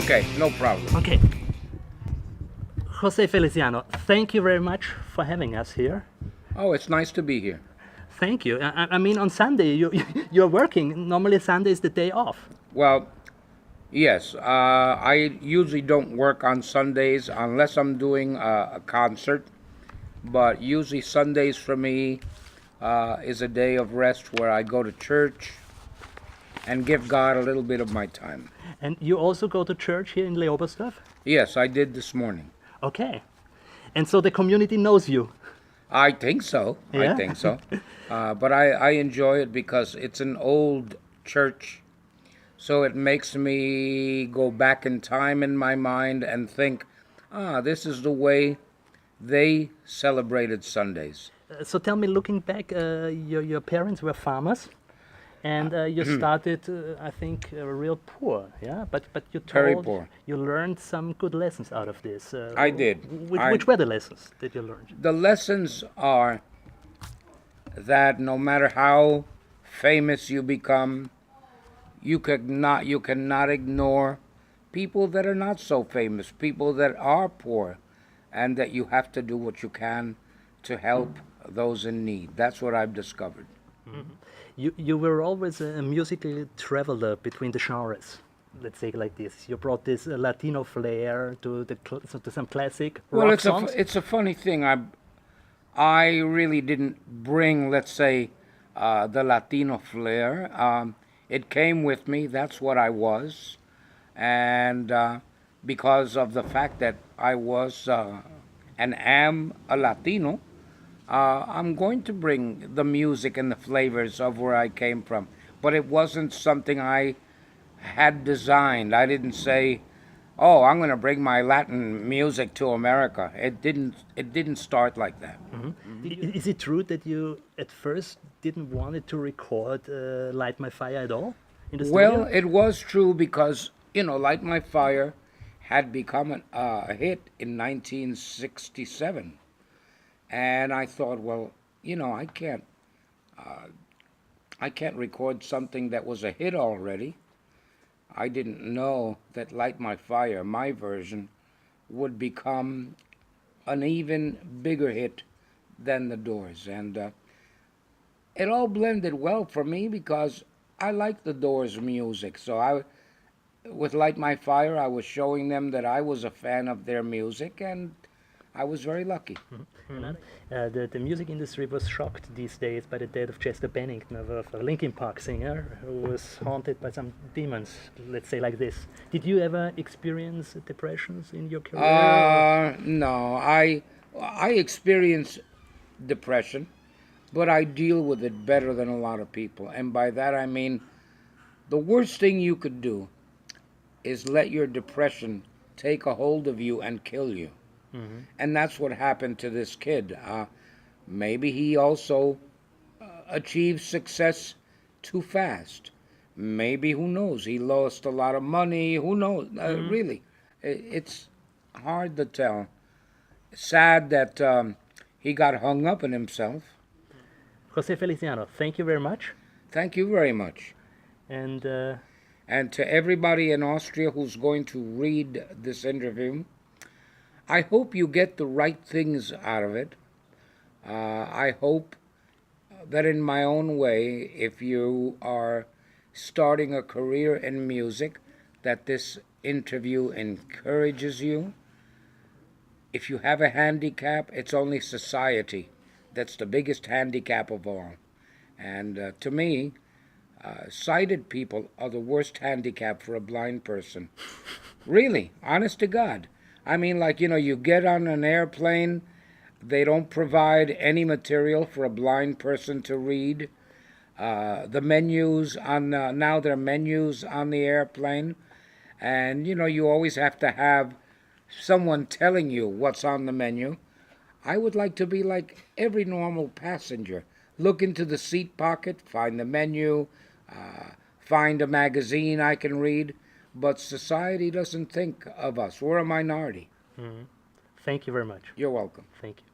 Okay, no problem. Okay. José Feliciano, thank you very much for having us here. Oh, it's nice to be here. Thank you. I mean, on Sunday, you're working. Normally, Sunday is the day off. Well, yes, I usually don't work on Sundays unless I'm doing a concert, but usually Sundays for me is a day of rest where I go to church and give God a little bit of my time. And you also go to church here in Leobersdorf? Yes, I did this morning. Okay. And so the community knows you. I think so. Yeah? I think so. But I enjoy it because it's an old church, so it makes me go back in time in my mind and think, this is the way they celebrated Sundays. So tell me, looking back, your parents were farmers, and you started, I think, real poor, yeah? But you Very told poor. you learned some good lessons out of this. I did. Which were the lessons that you learned? The lessons are that no matter how famous you become, you cannot ignore people that are not so famous, people that are poor, and that you have to do what you can to help those in need. That's what I've discovered. Mm-hmm. You were always a musical traveler between the genres. Let's say like this. You brought this Latino flair to to some classic rock songs. It's a funny thing. I really didn't bring, let's say, the Latino flair. It came with me. That's what I was, and because of the fact that I was and am a Latino, I'm going to bring the music and the flavors of where I came from. But it wasn't something I had designed. I didn't say, "Oh, I'm going to bring my Latin music to America." It didn't start like that. Mm-hmm. Is it true that you at first didn't want it to record "Light My Fire" at all in the Well, studio? it was true because "Light My Fire" had become a hit in 1967. And I thought, well, I can't record something that was a hit already. I didn't know that "Light My Fire," my version, would become an even bigger hit than The Doors. And it all blended well for me because I like The Doors music. So with "Light My Fire," I was showing them that I was a fan of their music, and I was very lucky. The music industry was shocked these days by the death of Chester Bennigton, of a Linkin Park singer who was haunted by some demons, let's say like this. Did you ever experience depressions in your career? No, I experience depression, but I deal with it better than a lot of people. And by that I mean the worst thing you could do is let your depression take a hold of you and kill you. Mm-hmm. And that's what happened to this kid. Maybe he also achieved success too fast. Maybe, who knows, he lost a lot of money. Who knows? Really, it's hard to tell. Sad that he got hung up in himself. José Feliciano, thank you very much. Thank you very much. And to everybody in Austria who's going to read this interview, I hope you get the right things out of it. I hope that in my own way, if you are starting a career in music, that this interview encourages you. If you have a handicap, it's only society that's the biggest handicap of all. And to me, sighted people are the worst handicap for a blind person. Really, honest to God. I mean, like, you get on an airplane, they don't provide any material for a blind person to read. The menus now there are menus on the airplane, and, you always have to have someone telling you what's on the menu. I would like to be like every normal passenger. Look into the seat pocket, find the menu, find a magazine I can read. But society doesn't think of us. We're a minority. Mm-hmm. Thank you very much. You're welcome. Thank you.